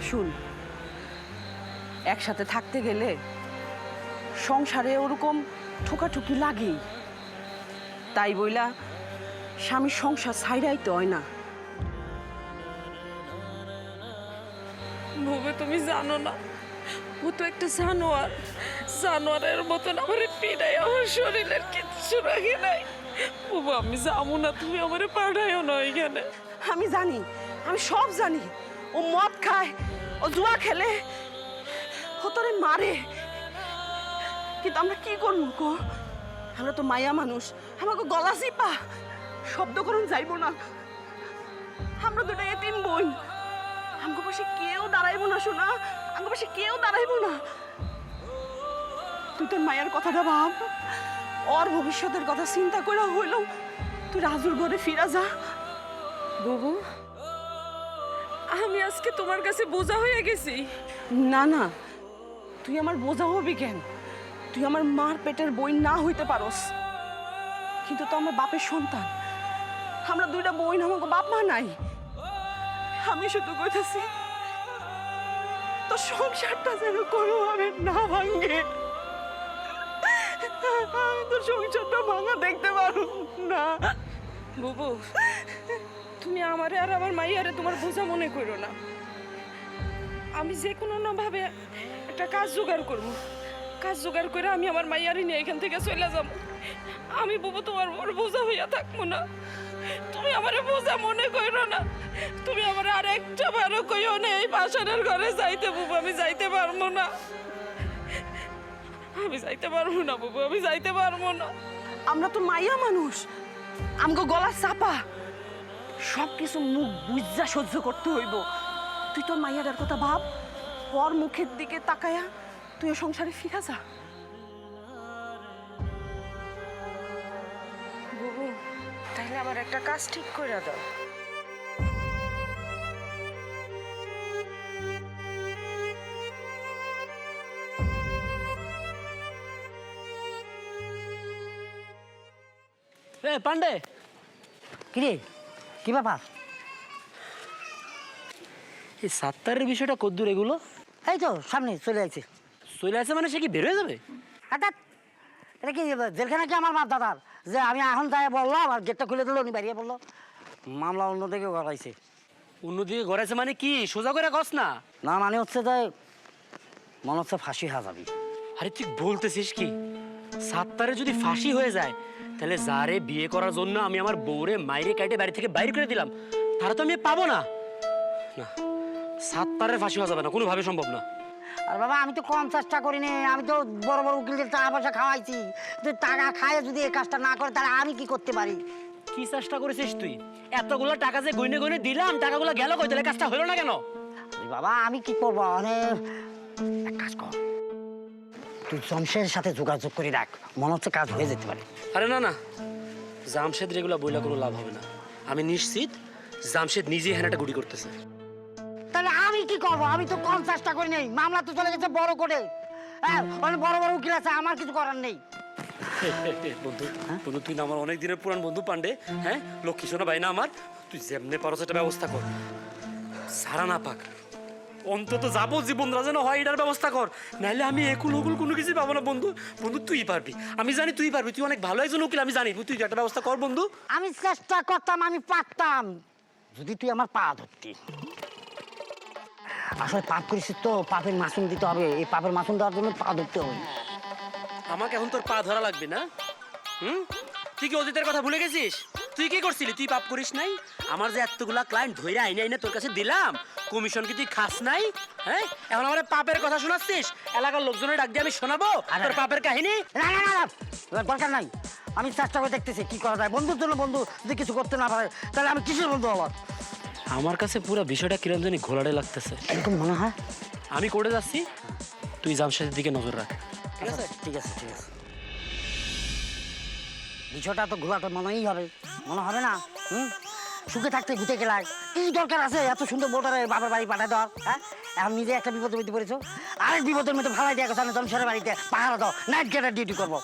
শুন, একসাথে থাকতে গেলে সংসারে ওরকম ঠোকাঠুকি লাগেই। তাই বইলা স্বামীর সংসার ছাইড়াইতে হয় না। ভবে তুমি জানো না, ও তো একটা জানোয়ার। জানোয়ারের মতন আমার পিড়াই আমার শরীরের কিচ্ছু রাখে নাই। বাবা আমি যাবো না, তুমি আমার পাঠাইও না এখানে। আমি জানি, আমি সব জানি। ও মদ খায়, ও জুয়া খেলে, ও তোরে মারে। কিন্তু আমরা কি করবো গো? আমরা তো মায়া মানুষ, আমাকে গলা চিপা শব্দ করুন যাইব না। আমরা দুটো এতিম বোন, আমাকে পাশে কেউ দাঁড়াইবো না শোনা, আমার পাশে কেউ দাঁড়াইবো না। তুই তোর মায়ের কথাটা ভাব, ওর ভবিষ্যতের কথা চিন্তা করে হইল তুই রাজুর ঘরে ফিরা যা। বুবু, আমি আজকে তোমার কাছে বোঝা হয়ে গেছি। না না, তুই আমার বোঝা হবি কেন? তুই আমার মার পেটের বই না হইতে পারস, কিন্তু তো আমার বাপের সন্তান। আমরা দুইটা বই, আমাকে বাপ মা নাই। আমি শুধু কইতেছি তো সংসারটা যেন কোনোভাবে না ভাঙে। আমি তো সংসারটা ভাঙা দেখতে পারো না। বুবু, তুমি আমারে আর আমার মাইয়ারে তোমার বোঝা মনে করো না। আমি যে কোনো না ভাবে একটা কাজ জোগাড় করবো। কাজ জোগাড় করে আমি আমার মাইয়ারে নিয়ে এখান থেকে চলে যাবো। আমি বুবু তোমার বড় বোঝা হইয়া থাকবো না। তুমি আমারে বোঝা মনে করো না। তুমি আমার আর একটা বারো কইও না এই পাশানের ঘরে যাইতে। বুবু আমি যাইতে পারবো না, আমি যাইতে পারবো না বুবু, আমি যাইতে পারবো না। আমরা তো মাইয়া মানুষ, আমগো গলা চাপা, সব কিছু মুখ বুঝা সহ্য করতে হইব। তুই তোর মাইয়াটার কথা ভাব, পর মুখের দিকে তাকায়া তুই সংসারে ফিরা যা। বুবু তাইলে আমার একটা কাজ ঠিক করে দাও। পান্ডে, কিরে কি ব্যাপার? এই সাত্তারের বিষয়টা কদ্দূর এগুলো? এই তো সামনে চলে আসছে। চলে আসে মানে সে কি বের হয়ে যাবে? হঠাৎ এটা কি জেলখানা কি আমার বাপ দাদার যে আমি এখন তাই বললাম আর গেটটা খুলে দিল উনি বেরিয়ে বললো? মামলা অন্যদিকে গড়াইছে। অন্যদিকে গড়াইছে মানে কি? সোজা করে কস না। না মানে হচ্ছে যে মনে হচ্ছে ফাঁসি হয়ে যাবি। আরে তুই বলতেছিস কি? সাত্তারে যদি ফাঁসি হয়ে যায় তাহলে যারে বিয়ে করার জন্য আমি আমার বউরে মাইরে কাটে বাড়ি থেকে বাইরে করে দিলাম তারা তো আমি পাবো না। না, সাত্তারের ফাঁসি হওয়া যাবে না, কোনোভাবে সম্ভব না। আর বাবা আমি তো কম চেষ্টা করিনি, আমি তো বড় বড় উকিলদের টাকা পয়সা খাওয়াইছি। তুই টাকা খায় যদি এই কাজটা না করে তাহলে আমি কি করতে পারি? কি চেষ্টা করেছিস তুই? এতগুলো টাকা যে গইনে গইনে দিলাম, টাকাগুলো গেল কই? তাহলে কাজটা হলো না কেন? আরে বাবা আমি কি করবো? এক কাজ কর, তুই জমশের সাথে যোগাযোগ করে রাখ, মনে হচ্ছে কাজ হয়ে যেতে পারে। আরে না না, জামশেদ রেগুলা বইলা কোনো লাভ হবে না। আমি নিশ্চিত জামশেদ নিজেই হেনাটা গুড়ি করতেছে। তাহলে আমি কি করবো? আমি তো কম চেষ্টা করি নাই, মামলা তো চলে গেছে বড় করে। হ্যাঁ অনেক বড় বড় উকিল আছে, আমার কিছু করার নেই। বন্ধু বন্ধু, তুই না আমার অনেক দিনের পুরান বন্ধু পান্ডে। হ্যাঁ, লক্ষ্মী সোনা ভাই না আমার। তুই যেমনে পারো সেটা ব্যবস্থা কর, সারা না পাক অন্তত যাবজ্জীবন যেন হয় এটার ব্যবস্থা কর। নাহলে আমি একুল ওকুল কোনো কিছু পাবো না বন্ধু। বন্ধু তুই পারবি, আমি জানি তুই পারবি, তুই অনেক ভালো একজন উকিল আমি জানি। তুই একটা ব্যবস্থা কর বন্ধু। আমি চেষ্টা করতাম, আমি পারতাম যদি তুই আমার পা ধরতি। আসলে পাপ করেছিস তো, পাপের মাসুম দিতে হবে। এই পাপের মাসুম দেওয়ার জন্য পা ধরতে হবে। আমাকে এখন তোর পা ধরা লাগবে না? তুই কি অতীতের কথা ভুলে গেছিস? তুই কি করছিলি? তুই পাপ করিস নাই? আমার যে এতগুলা ক্লায়েন্ট ধইরা আইনে আইনে তোর কাছে দিলাম, কমিশন কি তুই খাস নাই? হ্যাঁ, এখন আমার পাপের কথা শোনাচ্ছিস? এলাকার লোকজনের ডাক দিয়ে আমি শোনাবো তোর পাপের কাহিনী? না না না না, দরকার নাই। আমি চেষ্টা করে দেখতেছি কি করা যায়। বন্ধুর জন্য বন্ধু যদি কিছু করতে না পারে তাহলে আমি কিসের বন্ধু আমার? আমার কাছে পুরো বিষয়টা কিরম জানি ঘোলাটে লাগতেছে। এরকম মনে হয়। আমি করে যাচ্ছি, তুই জামশেদের দিকে নজর রাখ। ঠিক আছে? ঠিক আছে ঠিক আছে। বিষয়টা তো ঘোলাটা মনেই হবে, মনে হবে না? সুখে থাকতে ঘুরতে গেলায় কি দরকার আছে এত সুন্দর বোটারে বাবার বাড়ি পাঠায় দেওয়ার? হ্যাঁ, এখন নিজে একটা বিপদের মধ্যে পড়েছো, আরেক বিপদের মধ্যে ভাড়াই দেওয়া কথা। জমশেরের বাড়িতে পাহারা দাও, নাইট গেটার ডিউটি করবো।